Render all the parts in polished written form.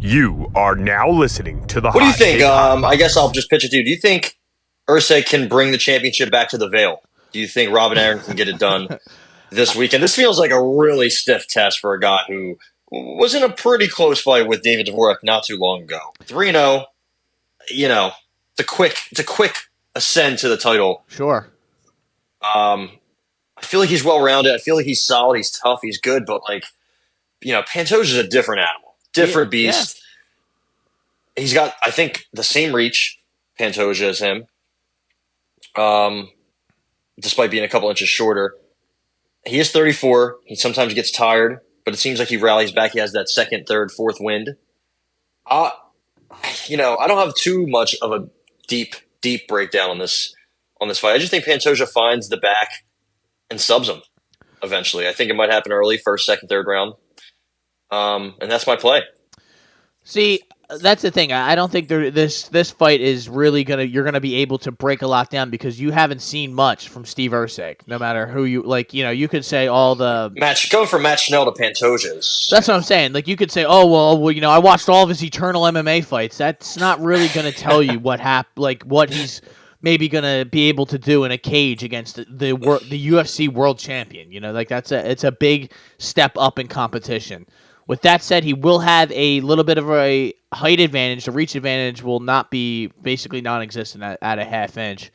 You are now listening to the What do you Hot think? Take Hot I guess I'll Box. just pitch it to you. Do you think Erceg can bring the championship back to the Vale? Do you think Robin Aaron can get it done this weekend? This feels like a really stiff test for a guy who was in a pretty close fight with David Dvorak not too long ago. 3-0, it's a quick ascend to the title. Sure. I feel like he's well-rounded. I feel like he's solid. He's tough. He's good. But, Pantoja is a different animal, different beast. Yeah. He's got, I think, the same reach, Pantoja, as him, despite being a couple inches shorter. He is 34. He sometimes gets tired, but it seems like he rallies back. He has that second, third, fourth wind. I don't have too much of a deep breakdown on this fight. I just think Pantoja finds the back and subs him eventually. I think it might happen early, first, second, third round. And that's my play. See, that's the thing. I don't think this fight is really you're gonna be able to break a lot down because you haven't seen much from Steve Erceg. No matter who you could say all the going from Matt Schnell to Pantoja's. That's what I'm saying. Like you could say, oh well, I watched all of his Eternal MMA fights. That's not really gonna tell you what what he's maybe gonna be able to do in a cage against the UFC world champion. It's a big step up in competition. With that said, he will have a little bit of a height advantage. The reach advantage will not be basically non-existent at a half inch.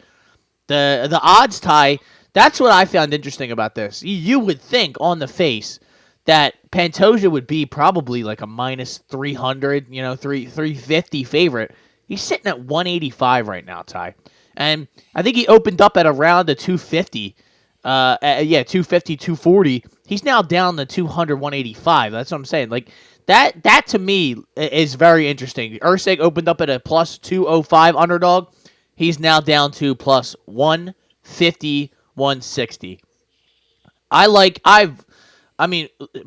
The odds tie, that's what I found interesting about this. You would think on the face that Pantoja would be probably like a minus 300, 350 favorite. He's sitting at 185 right now, Ty. And I think he opened up at around the 250. 250, 240. He's now down to 200, 185. That's what I'm saying. Like that to me is very interesting. Erceg opened up at a plus 205 underdog. He's now down to plus 150, 160.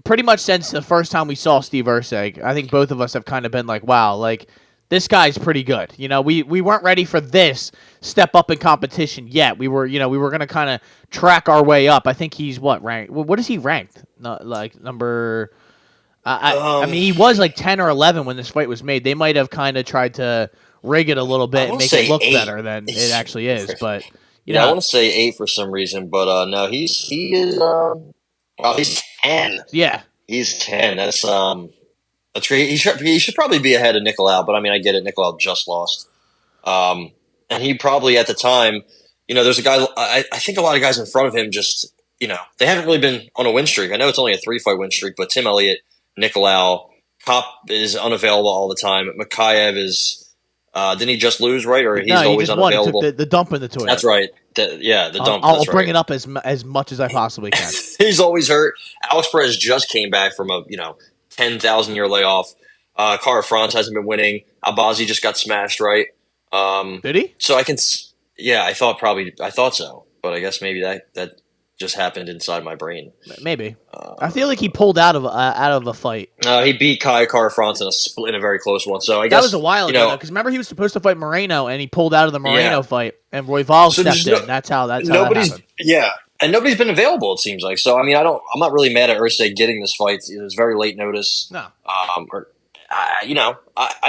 Pretty much since the first time we saw Steve Erceg, I think both of us have kind of been like, wow, like this guy's pretty good. We weren't ready for this step up in competition yet. We were going to kind of track our way up. I think he's ranked? What is he ranked? Number. He was like 10 or 11 when this fight was made. They might have kind of tried to rig it a little bit and make it look 8. Better than it actually is. But I want to say 8 for some reason, but no, he's 10. Yeah, he's 10. That's great. He should probably be ahead of Nicolau, but I get it. Nicolau just lost. And he probably at the time, there's a guy, I think a lot of guys in front of him just, they haven't really been on a win streak. I know it's only a 3-fight win streak, but Tim Elliott, Nicolau, Kopp is unavailable all the time. Makayev is, didn't he just lose, right? Or he's always unavailable? He took the dump in the toilet. That's right. The dump. I'll bring it up as much as I possibly can. He's always hurt. Alex Perez just came back from a, 10,000-year layoff. Cara France hasn't been winning. Albazi just got smashed, right? Did he? So I thought so, but I guess maybe that just happened inside my brain. Maybe. I feel like he pulled out of a fight. He beat Cara France in a very close one. So I guess that was a while ago. Because remember he was supposed to fight Moreno and he pulled out of the Moreno fight, and Royval stepped in. That's how that happened. Yeah. And nobody's been available, it seems like. So I'm not really mad at Erceg getting this fight. It was very late notice. No. I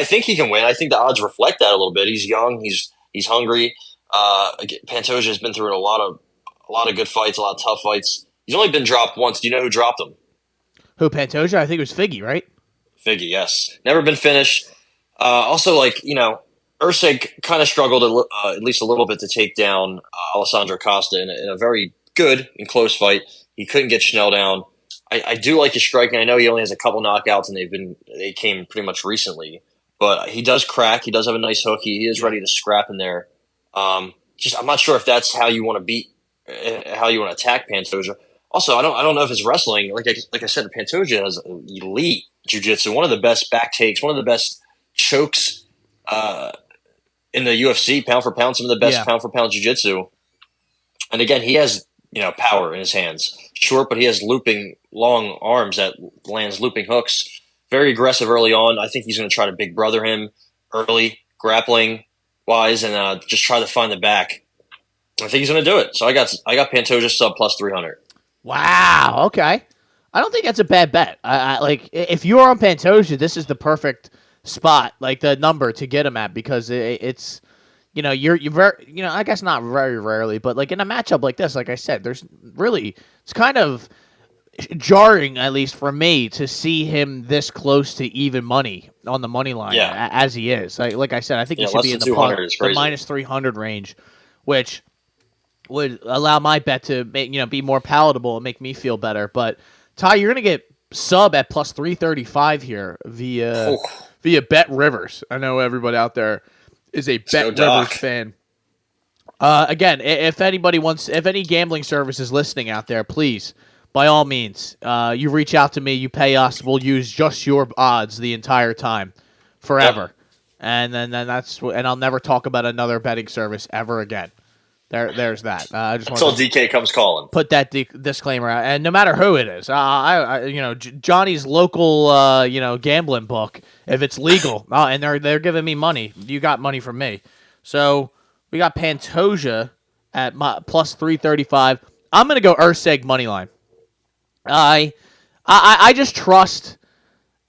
think he can win. I think the odds reflect that a little bit. He's young. He's hungry. Pantoja has been through a lot of good fights, a lot of tough fights. He's only been dropped once. Do you know who dropped him? Who, Pantoja? I think it was Figgy, right? Figgy, yes. Never been finished. Erceg kind of struggled at least a little bit to take down Alexandre Costa in a very good and close fight. He couldn't get Schnell down. I do like his striking. I know he only has a couple knockouts, and they came pretty much recently. But he does crack. He does have a nice hook. He is ready to scrap in there. I'm not sure if that's how you want to attack Pantoja. Also, I don't know if his wrestling, like I said, Pantoja has elite jiu-jitsu, one of the best back takes, one of the best chokes in the UFC, pound for pound, some of the best pound for pound jiu-jitsu. And again, he has power in his hands. Short, but he has looping long arms that lands looping hooks. Very aggressive early on. I think he's going to try to big brother him early, grappling wise, and just try to find the back. I think he's going to do it. So I got Pantoja sub plus 300. Wow. Okay. I don't think that's a bad bet. I like if you're on Pantoja, this is the perfect spot, like the number to get him at, because it's you're very I guess not very rarely, but like in a matchup like this, like I said, it's kind of jarring, at least for me, to see him this close to even money on the money line as he is. Like I said, I think he should be in the minus 300 range, which would allow my bet to be more palatable and make me feel better. But Ty, you're gonna get sub at plus 335 here via Bet Rivers. I know everybody out there is a Bet Rivers fan. Again, if any gambling service is listening out there, please, by all means, you reach out to me, you pay us, we'll use just your odds the entire time, forever. Yep. And then and I'll never talk about another betting service ever again. There's that. I just until DK comes calling. Put that disclaimer out, and no matter who it is, Johnny's local gambling book, if it's legal, and they're giving me money, you got money from me. So we got Pantoja at plus 335. I'm gonna go Erceg money line. I just trust.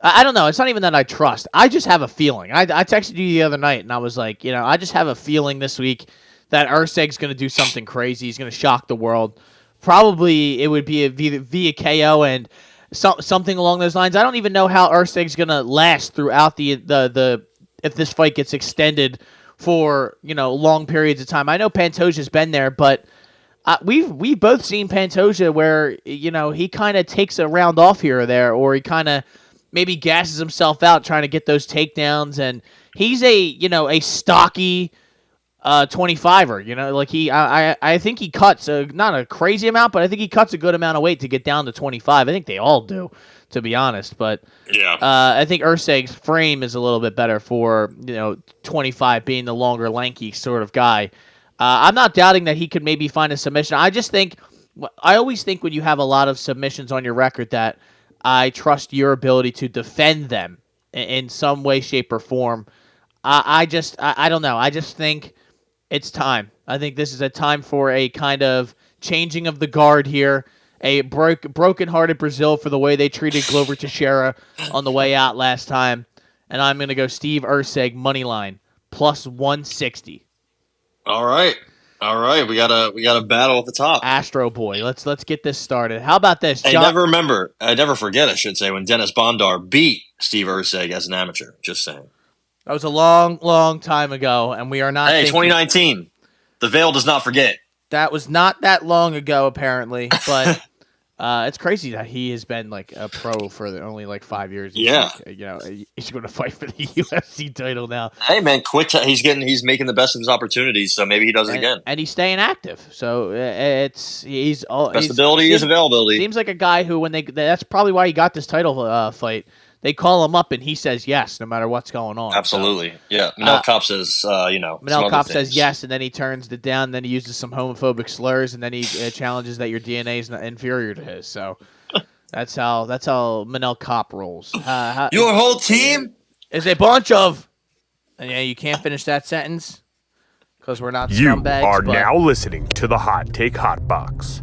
I don't know. It's not even that I trust. I just have a feeling. I texted you the other night, and I was like, I just have a feeling this week that Erceg's going to do something crazy. He's going to shock the world. Probably it would be via KO and something along those lines. I don't even know how Erceg's going to last throughout the if this fight gets extended for long periods of time. I know Pantoja's been there, but we've both seen Pantoja where he kind of takes a round off here or there, or he kind of maybe gasses himself out trying to get those takedowns, and he's a stocky 25er, like I think he cuts not a crazy amount, but I think he cuts a good amount of weight to get down to 25. I think they all do, to be honest. But I think Erceg's frame is a little bit better for 25 being the longer, lanky sort of guy. I'm not doubting that he could maybe find a submission. I always think when you have a lot of submissions on your record that I trust your ability to defend them in some way, shape, or form. I don't know. I just think it's time. I think this is a time for a kind of changing of the guard here. A broken-hearted Brazil for the way they treated Glover Teixeira on the way out last time. And I'm going to go Steve Erceg money line plus 160. All right. We got a battle at the top. Astro Boy. Let's get this started. How about this, John? I never forget, I should say, when Dennis Bondar beat Steve Erceg as an amateur. Just saying. That was a long, long time ago, and we are not. Hey, 2019. The veil does not forget. That was not that long ago, apparently, but it's crazy that he has been like a pro for only like 5 years. Yeah, he's going to fight for the UFC title now. Hey, man, he's making the best of his opportunities, so maybe he does it again. And he's staying active, so he's ability is availability. Seems like a guy who that's probably why he got this title fight. They call him up and he says yes, no matter what's going on. Absolutely, so, yeah. Manel Kopp says, Manel Kopp says yes, and then he turns it down. Then he uses some homophobic slurs, and then he challenges that your DNA is inferior to his. So that's how Manel Kopp rolls. Your whole team is a bunch of. And yeah, you can't finish that sentence because we're not scumbags. You are now listening to the Hot Take Hot Box.